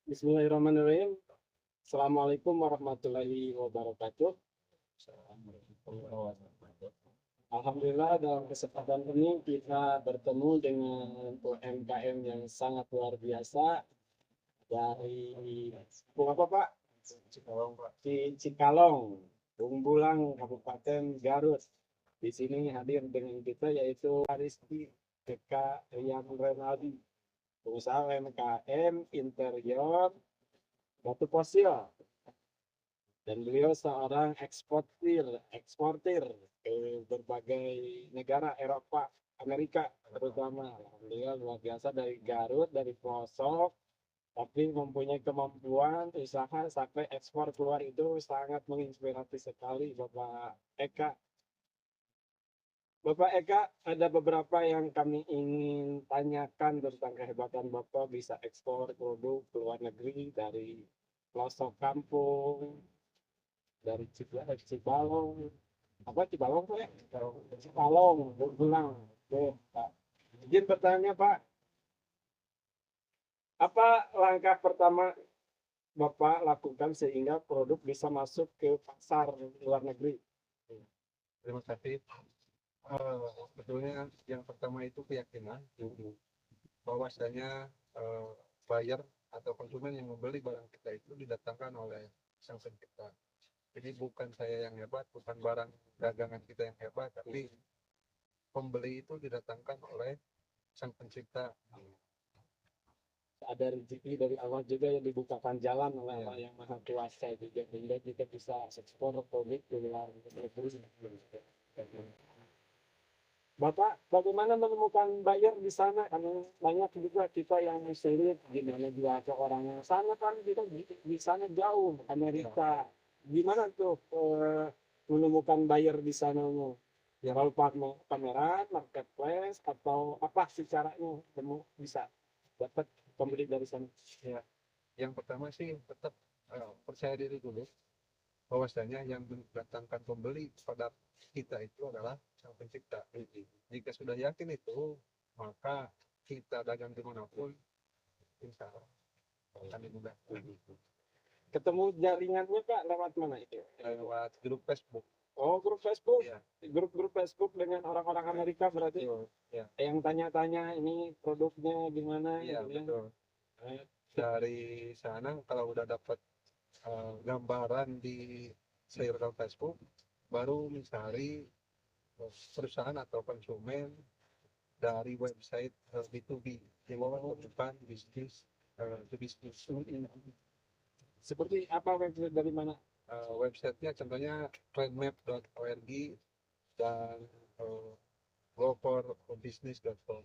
Bismillahirrahmanirrahim. Assalamualaikum warahmatullahi wabarakatuh. Alhamdulillah dalam kesempatan ini kita bertemu dengan UMKM yang sangat luar biasa dari apa Pak? Cikalong, Pak. Di Cikalong, Bumbulang, Kabupaten Garut. Di sini hadir dengan kita yaitu Rizky Eka Rian Renaldi, pengusaha UMKM interior batu fosil, dan beliau seorang eksportir ke berbagai negara Eropa, Amerika terutama. Beliau luar biasa dari Garut, dari pelosok, tapi mempunyai kemampuan usaha sampai ekspor keluar. Itu sangat menginspirasi sekali Bapak Eka. Bapak Eka, ada beberapa yang kami ingin tanyakan tentang kehebatan Bapak bisa ekspor produk ke luar negeri dari pelosok kampung, dari Cibalong, apa Cibalong Pak ya? Cibalong, Burgulang. Oke, Pak. Izin bertanya Pak, apa langkah pertama Bapak lakukan sehingga produk bisa masuk ke pasar luar negeri? Terima kasih. Sebetulnya yang pertama itu keyakinan bahwasanya buyer atau konsumen yang membeli barang kita itu didatangkan oleh sang pencipta. Jadi bukan saya yang hebat, bukan barang dagangan kita yang hebat, tapi pembeli itu didatangkan oleh sang pencipta. Ada rezeki dari Allah juga yang dibukakan jalan oleh Allah yang maha kuasa juga, sehingga kita bisa ekspor produk ke luar negeri. Bapak, bagaimana menemukan buyer di sana? Karena banyak juga kita yang sulit gimana jual ke orang yang sana, kan kita di sana jauh, Amerika. Gimana tuh menemukan buyer di sana? Ya kalau pakai pameran, marketplace, atau apa sih caranya kamu bisa dapat pembeli dari sana? Ya, yang pertama sih tetap percaya diri dulu bahwasanya yang mendatangkan pembeli pada kita itu adalah sang pencipta. Jika sudah yakin itu, maka kita dagang dimanapun, insya Allah akan dimudahkan. Ketemu jaringannya Pak lewat mana itu? Lewat grup Facebook. Oh, grup Facebook. Ya. Grup-grup Facebook dengan orang-orang Amerika berarti. Ya. Yang tanya-tanya ini produknya gimana Iya, gitu ya. betul. Dari sana kalau udah dapat gambaran di circle Facebook, baru mencari perusahaan atau konsumen dari website B2B, yang bukan bisnis to bisnis. Seperti apa website dari mana? Websitenya contohnya trendmap.org dan go4business.com.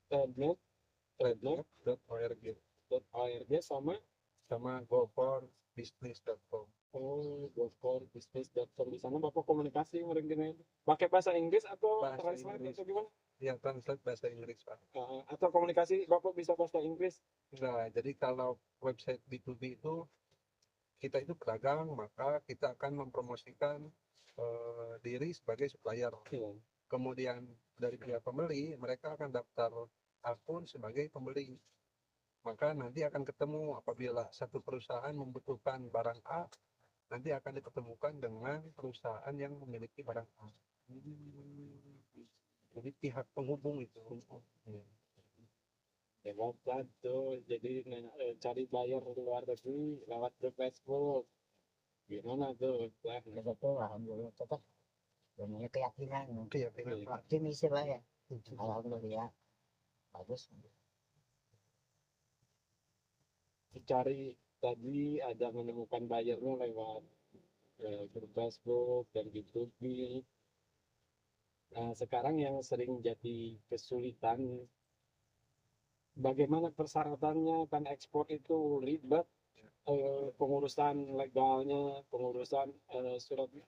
Trendmap.org sama go4business.com. oh, go4business.com. Di sana Bapak komunikasi mereka pakai bahasa Inggris atau translate atau gimana? Ya, translate bahasa Inggris, Pak. Atau komunikasi Bapak bisa bahasa Inggris? Enggak, jadi kalau website B2B itu kita itu pedagang, maka kita akan mempromosikan diri sebagai supplier. Kemudian dari pihak pembeli, mereka akan daftar akun sebagai pembeli. Maka nanti akan ketemu apabila satu perusahaan membutuhkan barang A, nanti akan dipertemukan dengan perusahaan yang memiliki barang A. Jadi pihak penghubung itu. Hebat tuh, jadi cari buyer di luar negeri lewat grup Facebook. Gimana tuh? Betul, alhamdulillah tetap punya keyakinan Keyakinan, Pak. optimis lah ya. Alhamdulillah bagus. Cari tadi ada menemukan buyernya lewat grup Facebook dan YouTube. Nah, sekarang yang sering jadi kesulitan, bagaimana persyaratannya? Kan ekspor itu ribet, pengurusan legalnya, pengurusan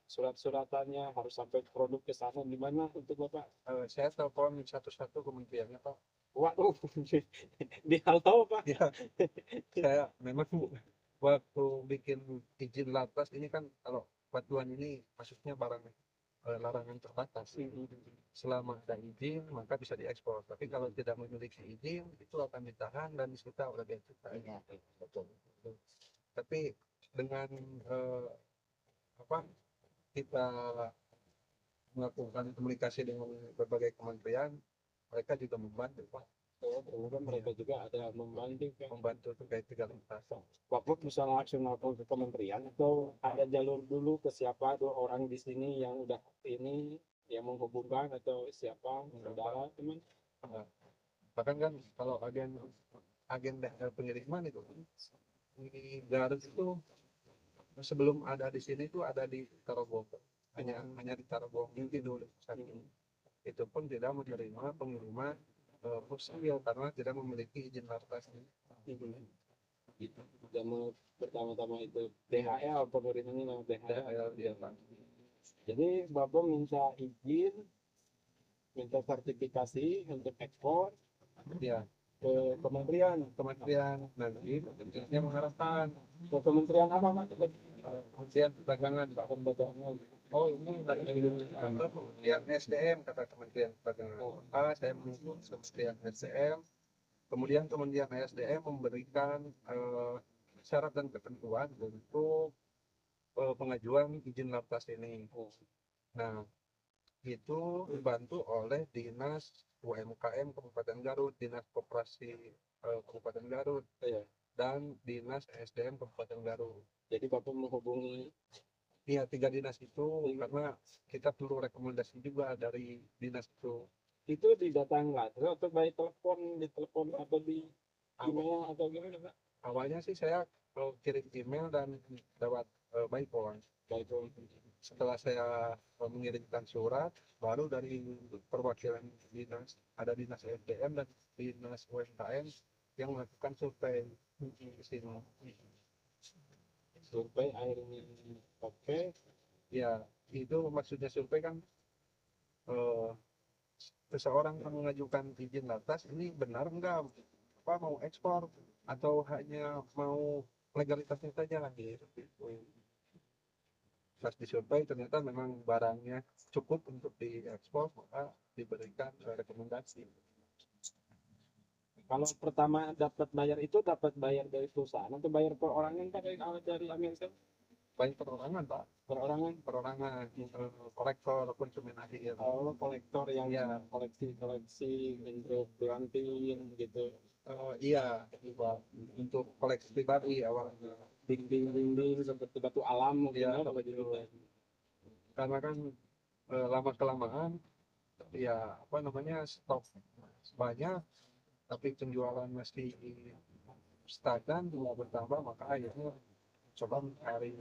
surat-suratannya harus sampai produk ke sana. Gimana untuk Bapak? Saya telepon satu-satu kementeriannya, Pak. Waduh, di halo Pak. Ya, saya memang waktu bikin izin latas ini kan, kalau batuan ini maksudnya barang larangan terbatas. Selama ada izin maka bisa diekspor, tapi kalau tidak memiliki izin itu akan ditahan dan disita oleh bea cukai. Iya, betul. Tapi dengan apa kita melakukan komunikasi dengan berbagai kementerian, mereka juga membantu Pak. Kemudian mereka juga ada Membantu terkait legalitas. Bapak bisa langsung lapor ke kementerian atau ada jalur dulu ke siapa dua orang di sini yang udah ini yang menghubungkan atau siapa saudara teman? Bahkan kan kalau agen pengiriman itu di Garut itu sebelum ada di sini itu ada di Tarogong, hanya di Tarogong itu dulu saat ini. Itu pun tidak menerima pengiriman fosil karena tidak memiliki izin lartas. Gitu. Dan pertama-tama itu DHL pengirimannya nama DHL. Ya, Pak. Jadi Bapak minta izin, minta sertifikasi untuk ekspor Ya, ke kementerian. kementerian nanti yang mengharapkan Ke kementerian apa Pak? Kementerian Perdagangan, Pak. Perdagangan. Oh, ini dari Kementerian SDM, kata Kementerian Perdagangan. Saya menunggu Kementerian SDM. Kemudian Kementerian SDM memberikan syarat dan ketentuan untuk pengajuan izin lartas ini. Nah, itu dibantu oleh Dinas UMKM Kabupaten Garut, Dinas Koperasi Kabupaten Garut, dan Dinas SDM Kabupaten Garut. Jadi Bapak menghubungi Iya, 3 dinas itu karena kita perlu rekomendasi juga dari dinas itu didatangi langsung atau by telepon, di telepon atau di email atau gimana Pak? Awalnya sih saya kirim email dan lewat by phone. Setelah saya mengirimkan surat, baru dari perwakilan dinas, ada dinas SDM dan dinas UMKM yang melakukan survei ke sini. Survei akhirnya oke. Ya, itu maksudnya survei kan seseorang yang mengajukan izin lartas ini benar enggak mau ekspor atau hanya mau legalitasnya saja gitu. Pas disurvei ternyata memang barangnya cukup untuk diekspor, maka diberikan rekomendasi. Kalau pertama dapat bayar dari perusahaan atau bayar perorangan Pak dari Amerika? Banyak perorangan Pak, Perorangan. kolektor konsumen akhir. Oh, kolektor yang Ya, koleksi untuk berantin gitu. iya Pak, untuk koleksi pribadi awalnya. Dinding seperti batu alam Iya, gitu. Karena kan lama kelamaan ya stok banyak tapi penjualan masih stagnan, tidak bertambah, maka akhirnya coba mencari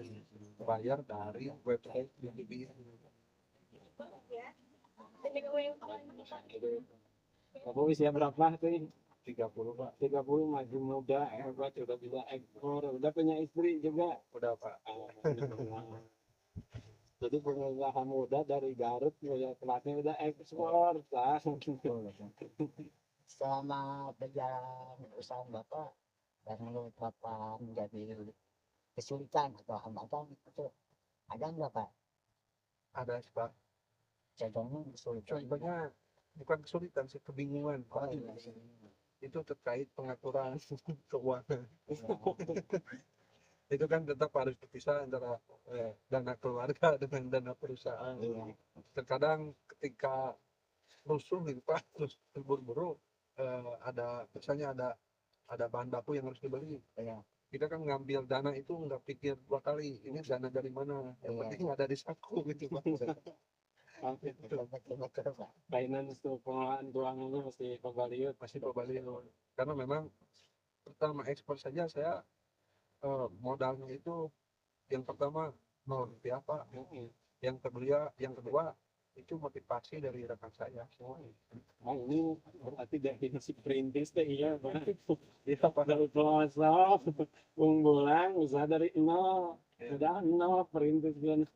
bayar dari website B2B. Bapak usia berapa tuh? 30 Pak. 30, masih muda, hebat, udah bisa ekspor, udah punya istri juga. Udah Pak. Jadi pengusaha muda dari Garut punya kelasnya udah ekspor, Pak. Selama berjalan usaha Bapak dan menurut Bapak menjadi kesulitan atau hambatan itu ada nggak Pak? Ada sih Pak. Contohnya kesulitan. Contohnya bukan kesulitan sih, kebingungan Pak. Itu terkait pengaturan keuangan. Itu kan tetap harus dipisah antara dana keluarga dengan dana perusahaan. Terkadang ketika rusuh gitu Pak, terus terburu-buru misalnya ada bahan baku yang harus dibeli. Kita kan ngambil dana itu nggak pikir 2 kali, ini dana dari mana, yang penting ada di saku gitu Pak. Finance tuh pengelolaan keuangannya mesti pembaliut. Karena memang pertama ekspor saja saya modalnya itu yang pertama Rupiah Pak, yang kedua itu motivasi dari rekan saya. Ini berarti definisi perintis deh, iya Pak. Kita pada pelosok, unggulan, usaha dari nol, udah nol perintis kan.